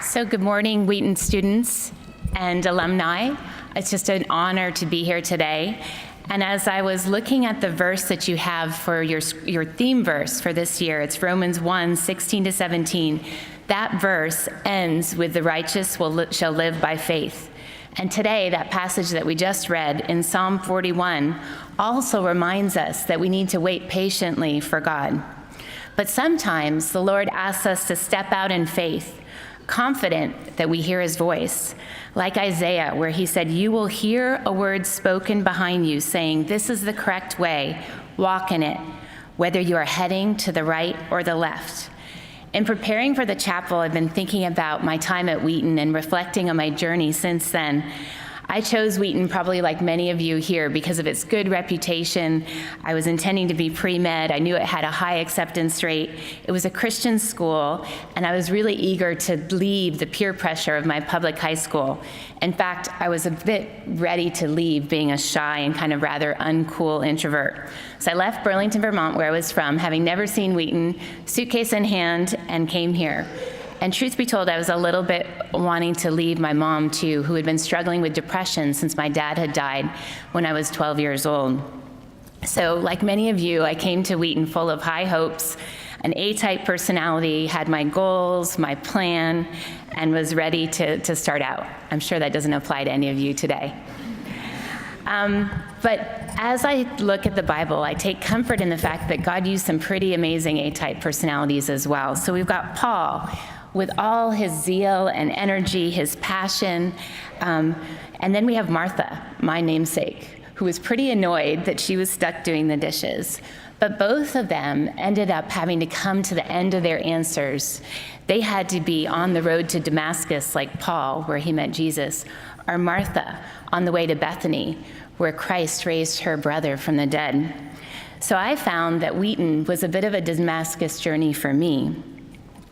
So good morning, Wheaton students and alumni. It's just an honor to be here today. And as I was looking at the verse that you have for your theme verse for this year, it's Romans 1:16-17. That verse ends with the righteous shall live by faith. And today, that passage that we just read in Psalm 41 also reminds us that we need to wait patiently for God. But sometimes the Lord asks us to step out in faith, confident that we hear his voice. Like Isaiah, where he said, "You will hear a word spoken behind you saying, 'This is the correct way, walk in it,' whether you are heading to the right or the left." In preparing for the chapel, I've been thinking about my time at Wheaton and reflecting on my journey since then. I chose Wheaton, probably like many of you here, because of its good reputation. I was intending to be pre-med. I knew it had a high acceptance rate. It was a Christian school, and I was really eager to leave the peer pressure of my public high school. In fact, I was a bit ready to leave being a shy and kind of rather uncool introvert. So I left Burlington, Vermont, where I was from, having never seen Wheaton, suitcase in hand, and came here. And truth be told, I was a little bit wanting to leave my mom too, who had been struggling with depression since my dad had died when I was 12 years old. So like many of you, I came to Wheaton full of high hopes, an A-type personality, had my goals, my plan, and was ready to start out. I'm sure that doesn't apply to any of you today. But as I look at the Bible, I take comfort in the fact that God used some pretty amazing A-type personalities as well. So we've got Paul, with all his zeal and energy, his passion. And then we have Martha, my namesake, who was pretty annoyed that she was stuck doing the dishes. But both of them ended up having to come to the end of their answers. They had to be on the road to Damascus like Paul, where he met Jesus, or Martha on the way to Bethany, where Christ raised her brother from the dead. So I found that Wheaton was a bit of a Damascus journey for me.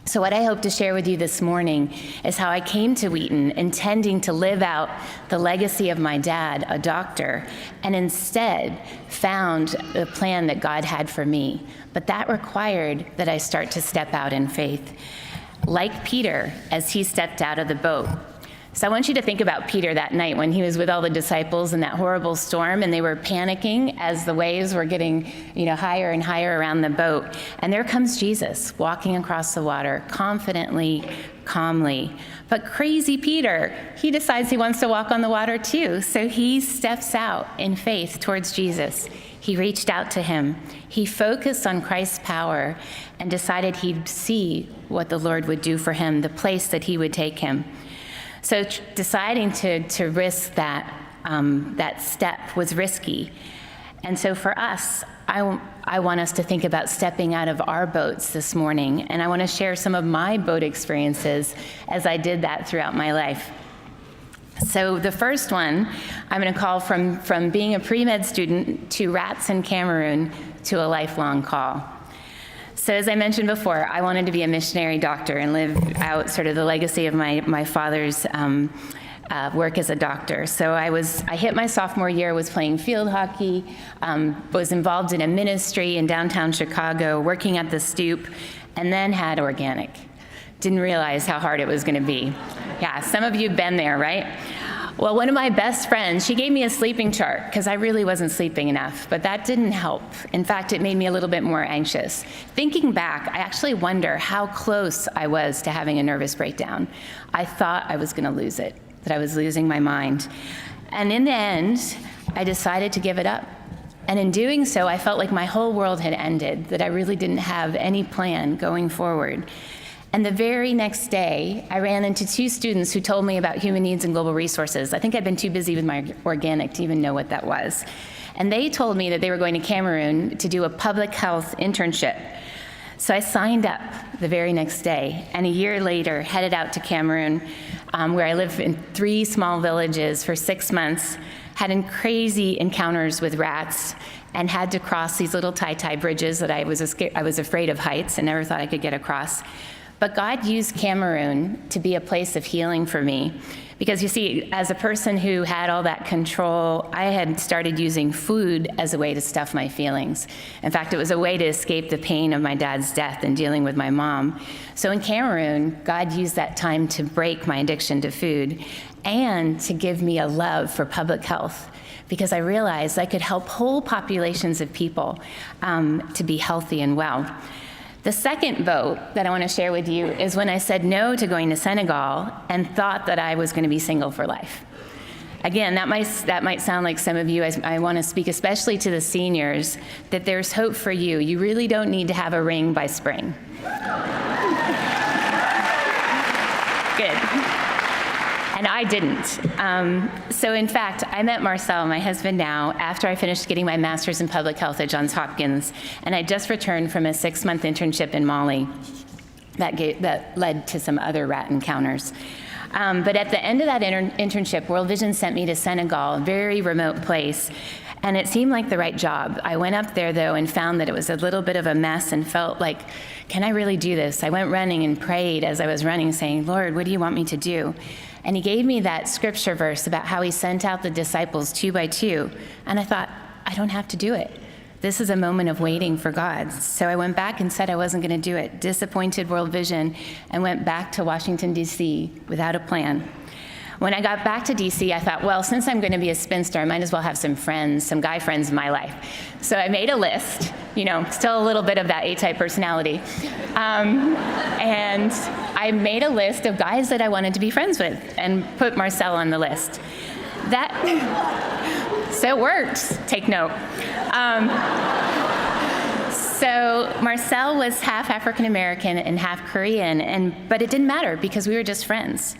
So what I hope to share with you this morning is how I came to Wheaton intending to live out the legacy of my dad, a doctor, and instead found the plan that God had for me. But that required that I start to step out in faith, like Peter as he stepped out of the boat. So I want you to think about Peter that night when he was with all the disciples in that horrible storm, and they were panicking as the waves were getting, higher and higher around the boat. And there comes Jesus walking across the water, confidently, calmly. But crazy Peter, he decides he wants to walk on the water too. So he steps out in faith towards Jesus. He reached out to him. He focused on Christ's power and decided he'd see what the Lord would do for him, the place that he would take him. So deciding to risk that step was risky. And so for us, I want us to think about stepping out of our boats this morning. And I want to share some of my boat experiences as I did that throughout my life. So the first one, I'm going to call from being a pre-med student to rats in Cameroon to a lifelong call. So as I mentioned before, I wanted to be a missionary doctor and live out sort of the legacy of my father's work as a doctor. So I hit my sophomore year, was playing field hockey, was involved in a ministry in downtown Chicago, working at the Stoop, and then had organic. Didn't realize how hard it was going to be. Yeah, some of you have been there, right? Well, one of my best friends, she gave me a sleeping chart because I really wasn't sleeping enough, but that didn't help. In fact, it made me a little bit more anxious. Thinking back, I actually wonder how close I was to having a nervous breakdown. I thought I was going to lose it, that I was losing my mind. And in the end, I decided to give it up. And in doing so, I felt like my whole world had ended, that I really didn't have any plan going forward. And the very next day, I ran into two students who told me about human needs and global resources. I think I'd been too busy with my organic to even know what that was. And they told me that they were going to Cameroon to do a public health internship. So I signed up the very next day, and a year later, headed out to Cameroon, where I lived in 3 small villages for 6 months, had crazy encounters with rats, and had to cross these little tie-tie bridges that I was afraid of heights and never thought I could get across. But God used Cameroon to be a place of healing for me Because you see, as a person who had all that control, I had started using food as a way to stuff my feelings. In fact, it was a way to escape the pain of my dad's death and dealing with my mom. So in Cameroon, God used that time to break my addiction to food and to give me a love for public health, because I realized I could help whole populations of people to be healthy and well. The second vote that I want to share with you is when I said no to going to Senegal and thought that I was going to be single for life. Again, that might sound like some of you. I want to speak especially to the seniors that there's hope for you. You really don't need to have a ring by spring. Good. And I didn't. So in fact, I met Marcel, my husband now, after I finished getting my master's in public health at Johns Hopkins, and I just returned from a 6-month internship in Mali that led to some other rat encounters. But at the end of that internship, World Vision sent me to Senegal, a very remote place, and it seemed like the right job. I went up there, though, and found that it was a little bit of a mess and felt like, can I really do this? I went running and prayed as I was running, saying, Lord, what do you want me to do? And he gave me that scripture verse about how he sent out the disciples 2 by 2. And I thought, I don't have to do it. This is a moment of waiting for God. So I went back and said I wasn't going to do it, disappointed World Vision, and went back to Washington, D.C. without a plan. When I got back to D.C., I thought, well, since I'm going to be a spinster, I might as well have some friends, some guy friends in my life. So I made a list, still a little bit of that A-type personality. And I made a list of guys that I wanted to be friends with and put Marcel on the list. So it worked. Take note. So Marcel was half African American and half Korean, but it didn't matter because we were just friends.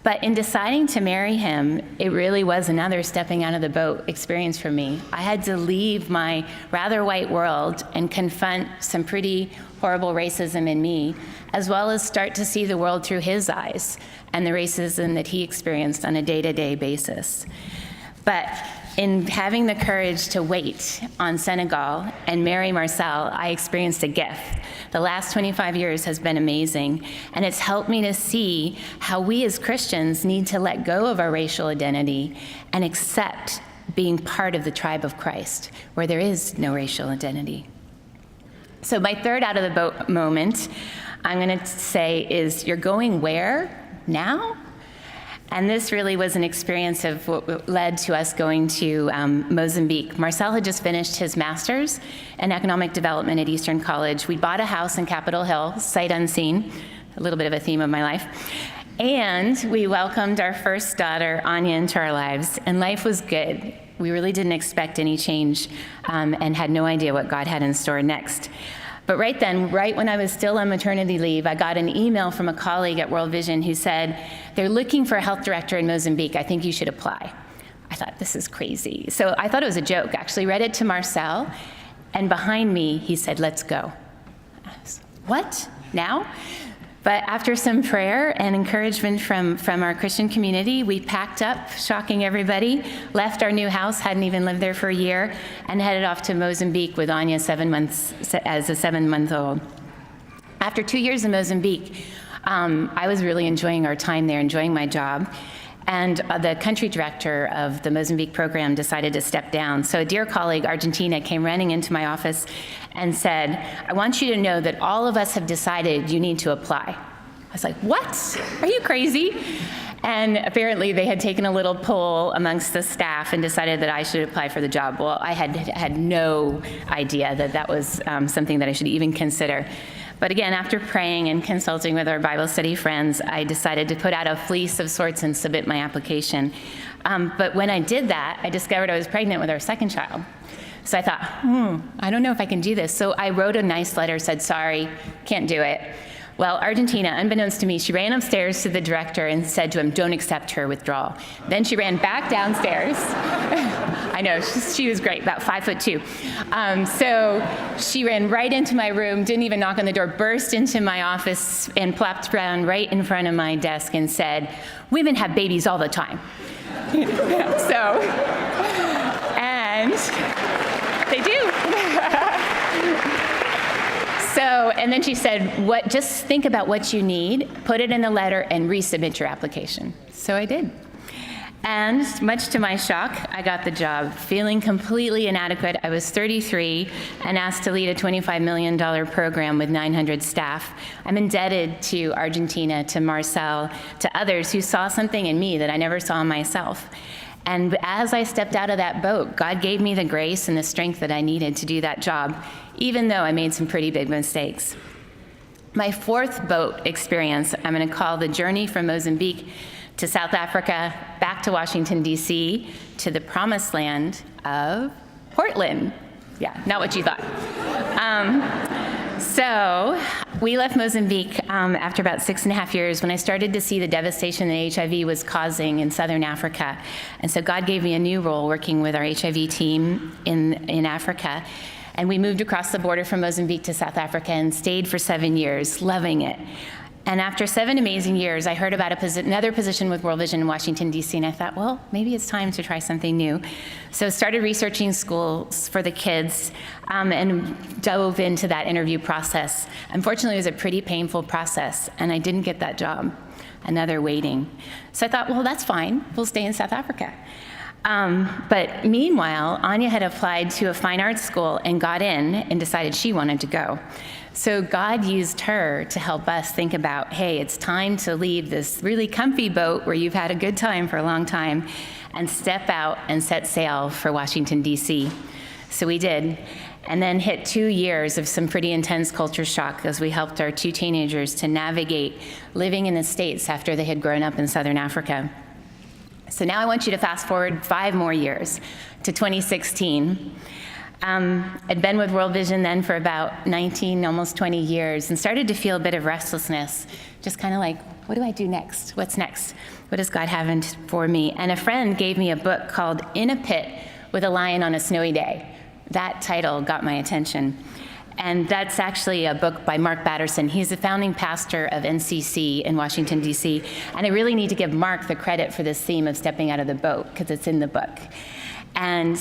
But in deciding to marry him, it really was another stepping out of the boat experience for me. I had to leave my rather white world and confront some pretty horrible racism in me, as well as start to see the world through his eyes and the racism that he experienced on a day-to-day basis. But in having the courage to wait on Senegal and marry Marcel, I experienced a gift. The last 25 years has been amazing, and it's helped me to see how we as Christians need to let go of our racial identity and accept being part of the tribe of Christ, where there is no racial identity. So my third out of the boat moment, I'm going to say, is you're going where now? And this really was an experience of what led to us going to Mozambique. Marcel had just finished his master's in economic development at Eastern College. We bought a house in Capitol Hill, sight unseen, a little bit of a theme of my life. And we welcomed our first daughter, Anya, into our lives, and life was good. We really didn't expect any change and had no idea what God had in store next. But right then, right when I was still on maternity leave, I got an email from a colleague at World Vision who said, they're looking for a health director in Mozambique. I think you should apply. I thought, this is crazy. So I thought it was a joke, actually. Read it to Marcel, and behind me, he said, let's go. I was, what? Now? But after some prayer and encouragement from our Christian community, we packed up, shocking everybody, left our new house, hadn't even lived there for a year, and headed off to Mozambique with Anya as a 7-month-old. After 2 years in Mozambique, I was really enjoying our time there, enjoying my job. And the country director of the Mozambique program decided to step down. So a dear colleague, Argentina, came running into my office and said, I want you to know that all of us have decided you need to apply. I was like, what? Are you crazy? And apparently they had taken a little poll amongst the staff and decided that I should apply for the job. Well, I had no idea that that was something that I should even consider. But again, after praying and consulting with our Bible study friends, I decided to put out a fleece of sorts and submit my application. But when I did that, I discovered I was pregnant with our second child. So I thought, I don't know if I can do this. So I wrote a nice letter, said, sorry, can't do it. Well, Argentina, unbeknownst to me, she ran upstairs to the director and said to him, don't accept her withdrawal. Then she ran back downstairs. I know, she was great, about 5'2". So she ran right into my room, didn't even knock on the door, burst into my office and plopped down right in front of my desk and said, women have babies all the time. And they do. And then she said, just think about what you need, put it in the letter, and resubmit your application. So I did. And much to my shock, I got the job, feeling completely inadequate. I was 33 and asked to lead a $25 million program with 900 staff. I'm indebted to Argentina, to Marcel, to others who saw something in me that I never saw in myself. And as I stepped out of that boat, God gave me the grace and the strength that I needed to do that job, even though I made some pretty big mistakes. My fourth boat experience, I'm going to call the journey from Mozambique to South Africa, back to Washington, D.C., to the promised land of Portland. Yeah, not what you thought. So we left Mozambique after about 6.5 years when I started to see the devastation that HIV was causing in southern Africa. And so God gave me a new role working with our HIV team in Africa. And we moved across the border from Mozambique to South Africa and stayed for 7 years, loving it. And after 7 amazing years, I heard about another position with World Vision in Washington, D.C., and I thought, well, maybe it's time to try something new. So started researching schools for the kids and dove into that interview process. Unfortunately, it was a pretty painful process, and I didn't get that job, another waiting. So I thought, well, that's fine. We'll stay in South Africa. But meanwhile, Anya had applied to a fine arts school and got in and decided she wanted to go. So God used her to help us think about, hey, it's time to leave this really comfy boat where you've had a good time for a long time and step out and set sail for Washington, D.C. So we did, and then hit 2 years of some pretty intense culture shock as we helped our 2 teenagers to navigate living in the States after they had grown up in Southern Africa. So now I want you to fast forward 5 more years to 2016. I'd been with World Vision then for about 19, almost 20 years, and started to feel a bit of restlessness, just kind of like, what do I do next? What's next? What does God have for me? And a friend gave me a book called In a Pit with a Lion on a Snowy Day. That title got my attention. And that's actually a book by Mark Batterson. He's the founding pastor of NCC in Washington, D.C. And I really need to give Mark the credit for this theme of stepping out of the boat, because it's in the book. And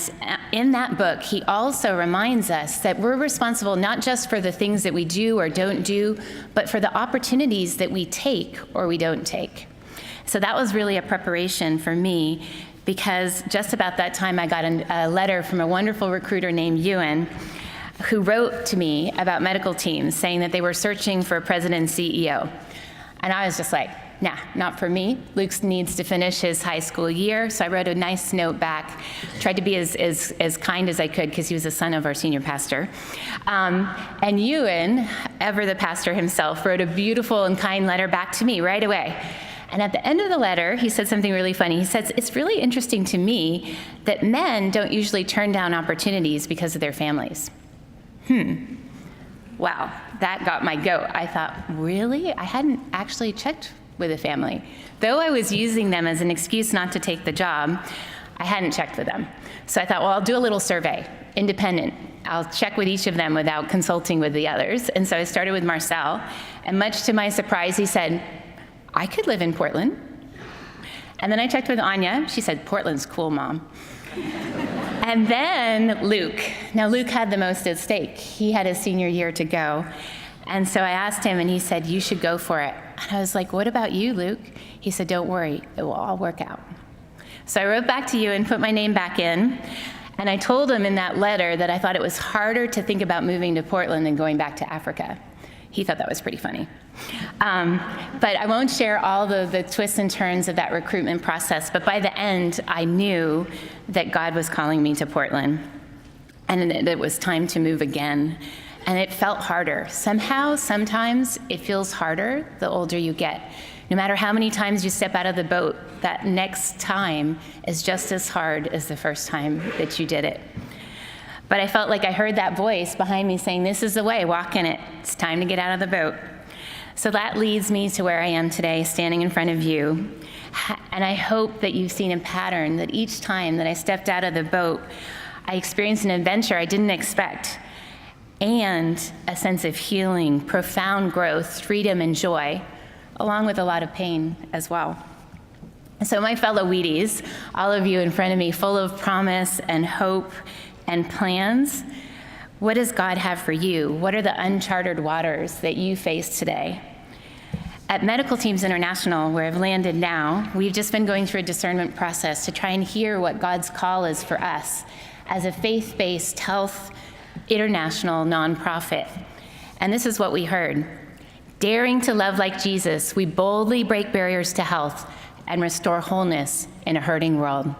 in that book, he also reminds us that we're responsible not just for the things that we do or don't do, but for the opportunities that we take or we don't take. So that was really a preparation for me, because just about that time I got a letter from a wonderful recruiter named Wheaton, who wrote to me about medical teams saying that they were searching for a president and CEO. And I was just like, nah, not for me. Luke needs to finish his high school year. So I wrote a nice note back, tried to be as kind as I could, because he was the son of our senior pastor. And Wheaton, ever the pastor himself, wrote a beautiful and kind letter back to me right away. And at the end of the letter, he said something really funny. He says, it's really interesting to me that men don't usually turn down opportunities because of their families. Wow, that got my goat. I thought, really? I hadn't actually checked with a family. Though I was using them as an excuse not to take the job, I hadn't checked with them. So I thought, well, I'll do a little survey, independent. I'll check with each of them without consulting with the others. And so I started with Marcel, and much to my surprise, he said, I could live in Portland. And then I checked with Anya. She said, Portland's cool, Mom. And then Luke. Now, Luke had the most at stake. He had his senior year to go. And so I asked him, and he said, you should go for it. And I was like, what about you, Luke? He said, don't worry, it will all work out. So I wrote back to you and put my name back in. And I told him in that letter that I thought it was harder to think about moving to Portland than going back to Africa. He thought that was pretty funny. But I won't share all the twists and turns of that recruitment process. But by the end, I knew that God was calling me to Portland, and that it was time to move again. And it felt harder. Somehow, sometimes it feels harder the older you get. No matter how many times you step out of the boat, that next time is just as hard as the first time that you did it. But I felt like I heard that voice behind me saying, this is the way, walk in it. It's time to get out of the boat. So that leads me to where I am today, standing in front of you. And I hope that you've seen a pattern that each time that I stepped out of the boat, I experienced an adventure I didn't expect, and a sense of healing, profound growth, freedom, and joy, along with a lot of pain as well. So my fellow Wheaties, all of you in front of me, full of promise and hope and plans, What does God have for you? What are the uncharted waters that you face today? At Medical Teams International, where I've landed now, we've just been going through a discernment process to try and hear what God's call is for us as a faith-based health international nonprofit. And this is what we heard. Daring to love like Jesus, we boldly break barriers to health and restore wholeness in a hurting world.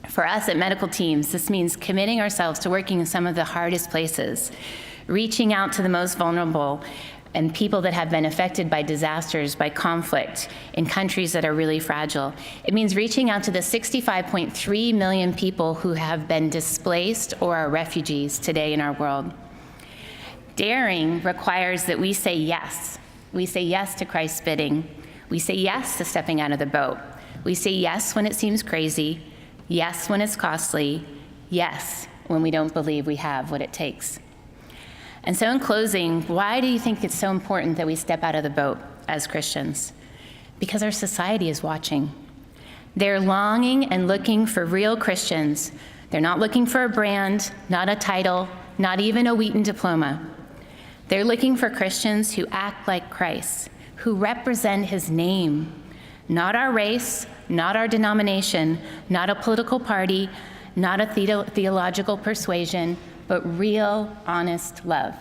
For us at Medical Teams, this means committing ourselves to working in some of the hardest places, reaching out to the most vulnerable and people that have been affected by disasters, by conflict in countries that are really fragile. It means reaching out to the 65.3 million people who have been displaced or are refugees today in our world. Daring requires that we say yes. We say yes to Christ's bidding. We say yes to stepping out of the boat. We say yes when it seems crazy, yes when it's costly, yes when we don't believe we have what it takes. And so in closing, why do you think it's so important that we step out of the boat as Christians? Because our society is watching. They're longing and looking for real Christians. They're not looking for a brand, not a title, not even a Wheaton diploma. They're looking for Christians who act like Christ, who represent his name, not our race, not our denomination, not a political party, not a theological persuasion, but real, honest love.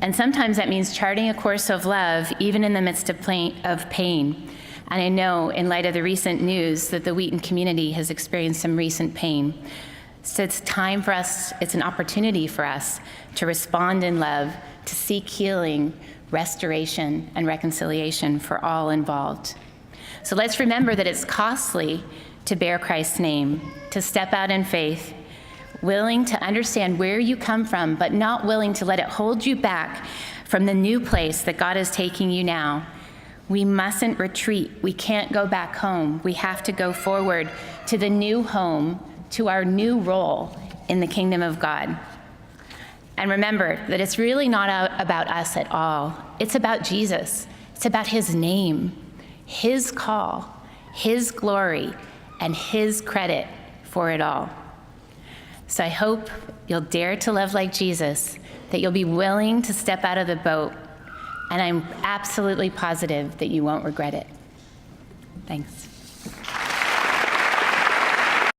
And sometimes that means charting a course of love, even in the midst of pain. And I know, in light of the recent news, that the Wheaton community has experienced some recent pain. So it's time for us, it's an opportunity for us to respond in love, to seek healing, restoration, and reconciliation for all involved. So let's remember that it's costly to bear Christ's name, to step out in faith, willing to understand where you come from, but not willing to let it hold you back from the new place that God is taking you now. We mustn't retreat. We can't go back home. We have to go forward to the new home, to our new role in the kingdom of God. And remember that it's really not about us at all. It's about Jesus. It's about his name, his call, his glory, and his credit for it all. So I hope you'll dare to love like Jesus, that you'll be willing to step out of the boat, and I'm absolutely positive that you won't regret it. Thanks.